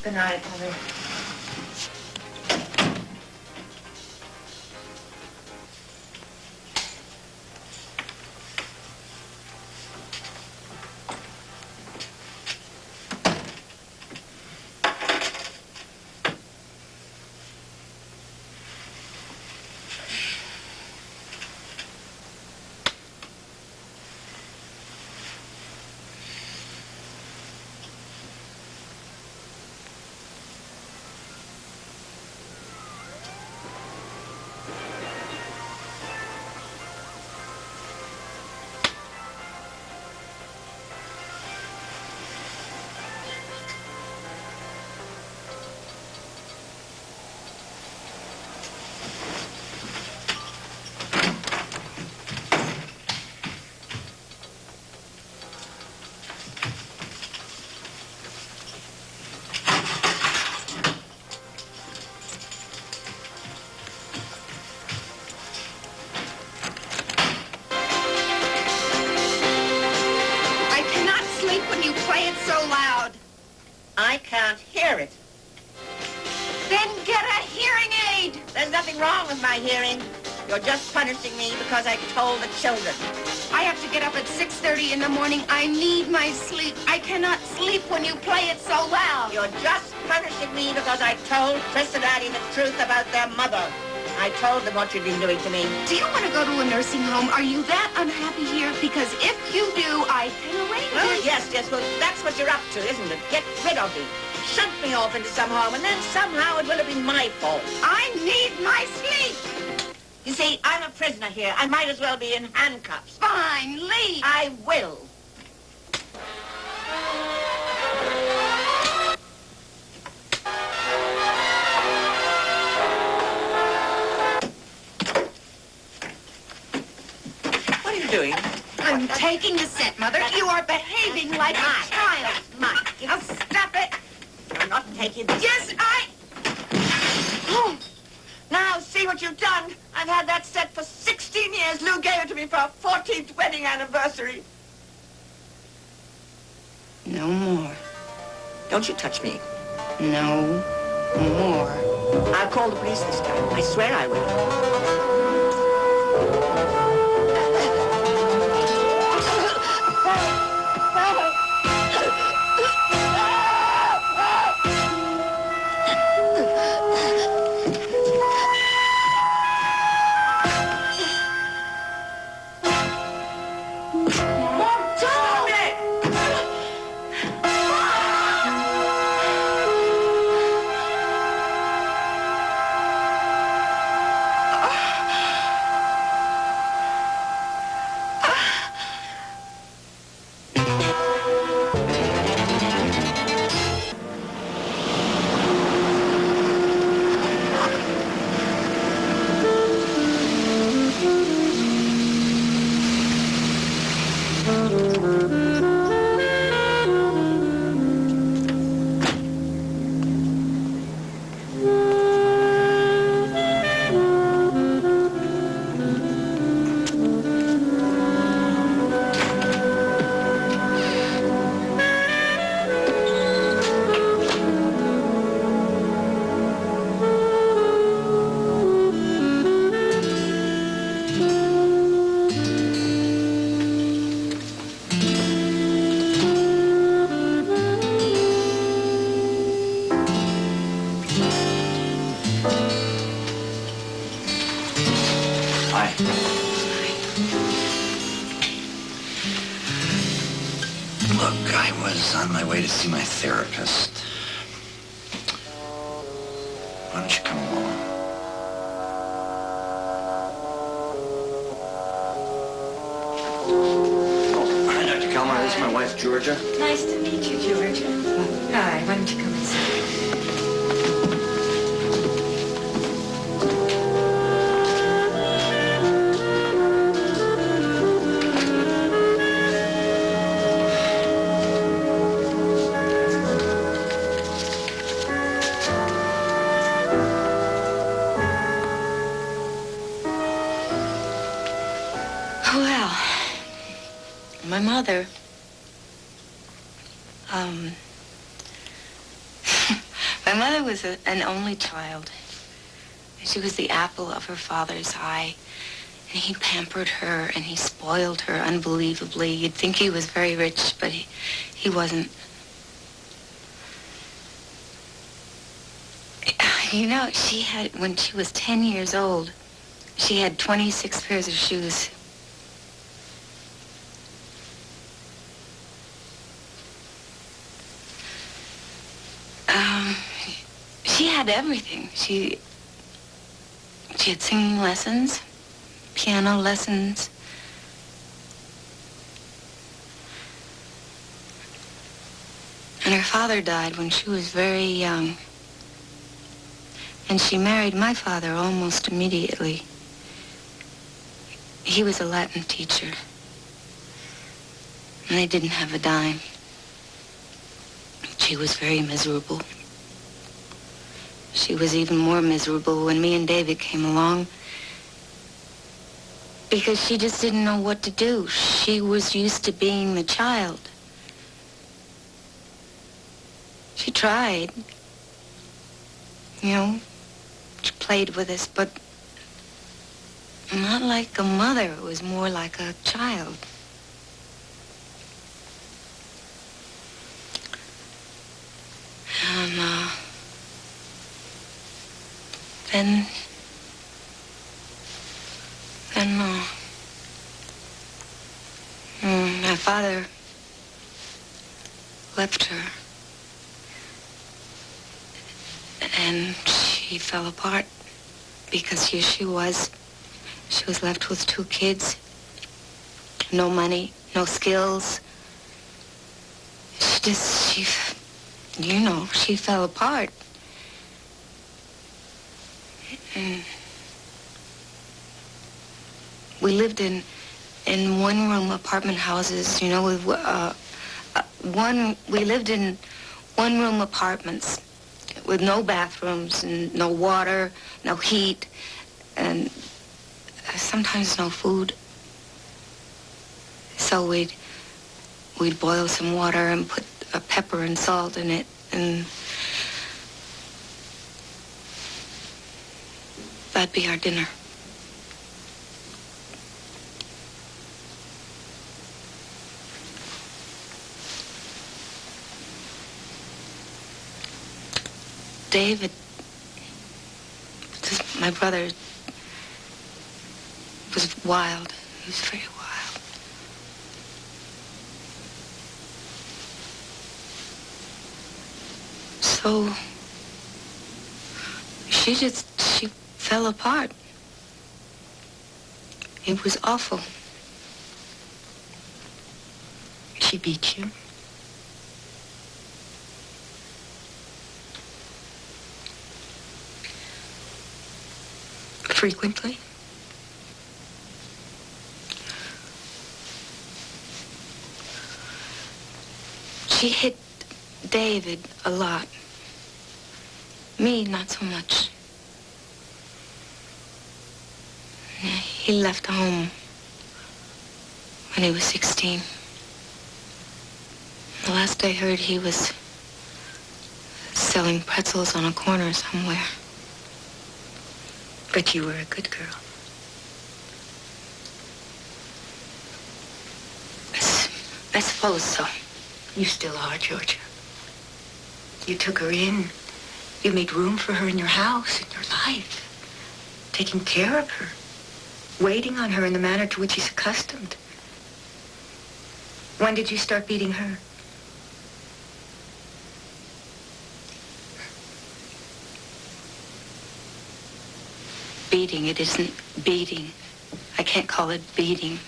Good night, Mother. I can't hear it. Then get a hearing aid! There's nothing wrong with my hearing. You're just punishing me because I told the children. I have to get up at 6:30 in the morning. I need my sleep. I cannot sleep when you play it so loud. You're just punishing me because I told Chris and Addie the truth about their mother. I told them what you'd been doing to me. Do you want to go to a nursing home? Are you that unhappy here? Because if you do, I can arrange it. Yes, well, that's what you're up to, isn't it? Get rid of me. Shunt me off into some home, and then somehow it will have been my fault. I need my sleep. You see, I'm a prisoner here. I might as well be in handcuffs. Fine, leave. I will. What are you doing? I'm taking the scent, Mother. You are behaving like a child. Mine. Now stop it. You're not taking this. Yes, Oh. Now, see what you've done. I've had that set for 16 years. Lou gave it to me for our 14th wedding anniversary. No more. Don't you touch me. No more. I'll call the police this time. I swear I will. Look, I was on my way to see my therapist. Why don't you come along? Oh, hi, Dr. Kelmar. This is my wife, Georgia. Nice to meet you, Georgia. Hi, why don't you come inside? Well, my mother, mother was an only child. She was the apple of her father's eye. And he pampered her and he spoiled her unbelievably. You'd think he was very rich, but he wasn't. You know, she had, when she was 10 years old, she had 26 pairs of shoes. She had everything. She had singing lessons, piano lessons. And her father died when she was very young. And she married my father almost immediately. He was a Latin teacher. And they didn't have a dime. She was very miserable. She was even more miserable when me and David came along because she just didn't know what to do. She was used to being the child. She tried. You know, she played with us, but not like a mother. It was more like a child. And, then my father left her. And she fell apart because here she was left with 2 kids, no money, no skills. She fell apart. And we lived in one-room apartment houses, you know, we lived in one-room apartments with no bathrooms and no water, no heat, and sometimes no food. So we'd boil some water and put pepper and salt in it, and that'd be our dinner. David, my brother, was wild. He was very wild. So she fell apart. It was awful. She beat you? Frequently? She hit David a lot. Me, not so much. He left home when he was 16. The last I heard, he was selling pretzels on a corner somewhere. But you were a good girl. I suppose so. You still are, Georgia. You took her in. You made room for her in your house, in your life. Taking care of her. Waiting on her in the manner to which she's accustomed. When did you start beating her? Beating, it isn't beating. I can't call it beating.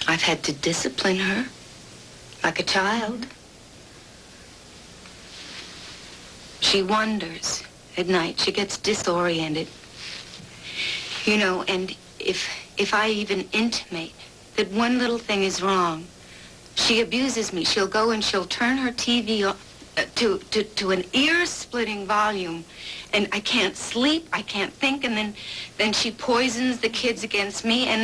I've had to discipline her like a child. She wanders at night. She gets disoriented. You know, and if I even intimate that one little thing is wrong, she abuses me. She'll go and she'll turn her TV on, to an ear-splitting volume, and I can't sleep, I can't think, and then she poisons the kids against me, and